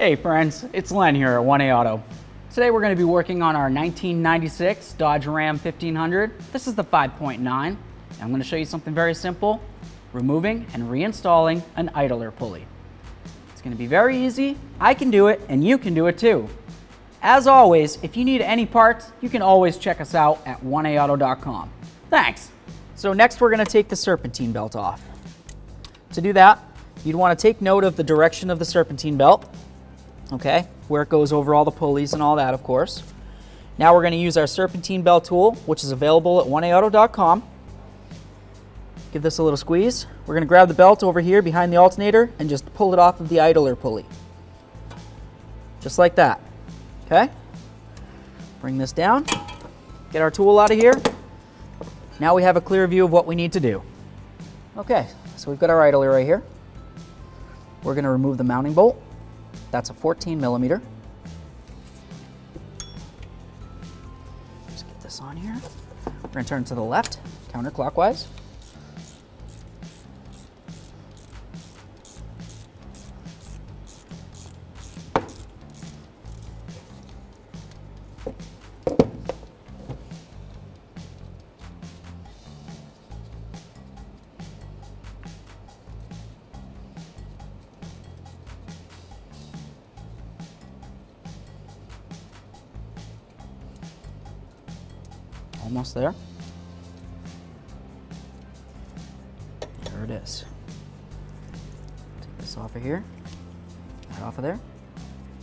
Hey friends, it's Len here at 1A Auto. Today we're going to be working on our 1996 Dodge Ram 1500. This is the 5.9. I'm going to show you something very simple, removing and reinstalling an idler pulley. It's going to be very easy. I can do it and you can do it too. As always, if you need any parts, you can always check us out at 1aauto.com. Thanks. So next we're going to take the serpentine belt off. To do that, you'd want to take note of the direction of the serpentine belt. Okay, where it goes over all the pulleys and all that, of course. Now we're going to use our serpentine belt tool, which is available at 1aauto.com. Give this a little squeeze. We're going to grab the belt over here behind the alternator and just pull it off of the idler pulley. Just like that. Okay? Bring this down. Get our tool out of here. Now we have a clear view of what we need to do. Okay, so we've got our idler right here. We're going to remove the mounting bolt. That's a 14 millimeter. Just get this on here. We're going to turn to the left, counterclockwise. Almost there. There it is. Take this off of here, right off of there.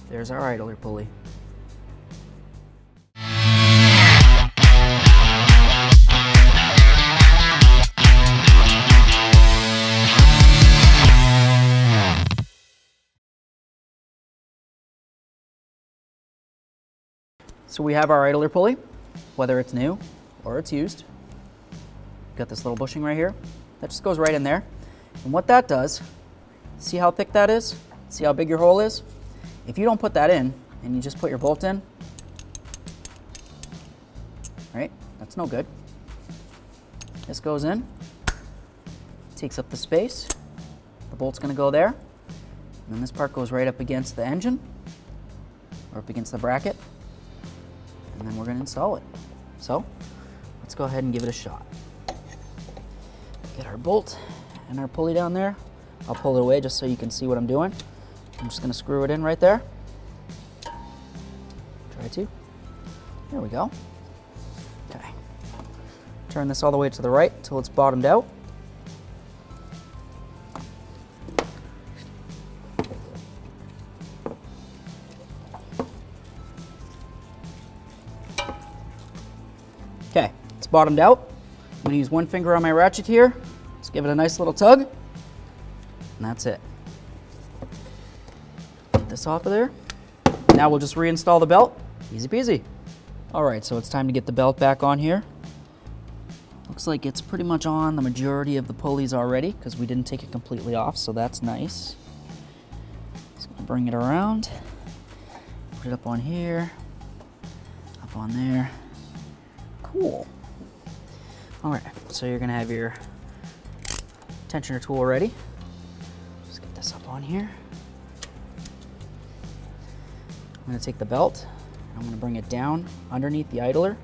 There's our idler pulley. So we have our idler pulley, whether it's new or it's used. Got this little bushing right here. That just goes right in there. And what that does, see how thick that is? See how big your hole is? If you don't put that in and you just put your bolt in, right? That's no good. This goes in, takes up the space. The bolt's gonna go there. And then this part goes right up against the engine or up against the bracket. And then we're gonna install it. So, let's go ahead and give it a shot. Get our bolt and our pulley down there. I'll pull it away just so you can see what I'm doing. I'm just gonna screw it in right there. Try to. There we go. Okay. Turn this all the way to the right until it's bottomed out. Okay, it's bottomed out. I'm gonna use one finger on my ratchet here. Let's give it a nice little tug. And that's it. Get this off of there. Now we'll just reinstall the belt. Easy peasy. All right, so it's time to get the belt back on here. Looks like it's pretty much on the majority of the pulleys already because we didn't take it completely off, so that's nice. Just gonna bring it around. Put it up on here, up on there. Cool. All right, so you're gonna have your tensioner tool ready. Just get this up on here. I'm gonna take the belt, I'm gonna bring it down underneath the idler.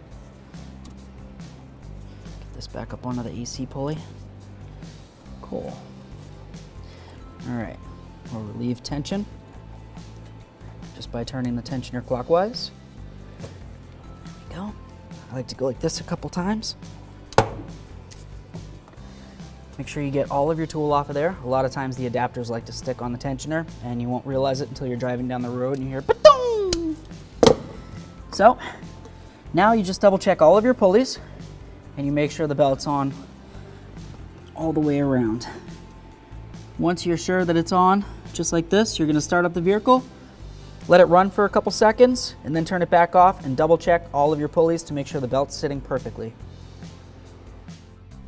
Get this back up onto the AC pulley. Cool. All right, we'll relieve tension just by turning the tensioner clockwise. There we go. I like to go like this a couple times. Make sure you get all of your tool off of there. A lot of times the adapters like to stick on the tensioner and you won't realize it until you're driving down the road and you hear ba-dong! So now you just double check all of your pulleys and you make sure the belt's on all the way around. Once you're sure that it's on, just like this, you're gonna start up the vehicle. Let it run for a couple seconds and then turn it back off and double check all of your pulleys to make sure the belt's sitting perfectly.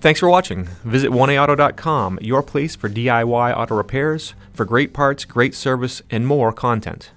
Thanks for watching. Visit 1aauto.com, your place for DIY auto repairs, for great parts, great service, and more content.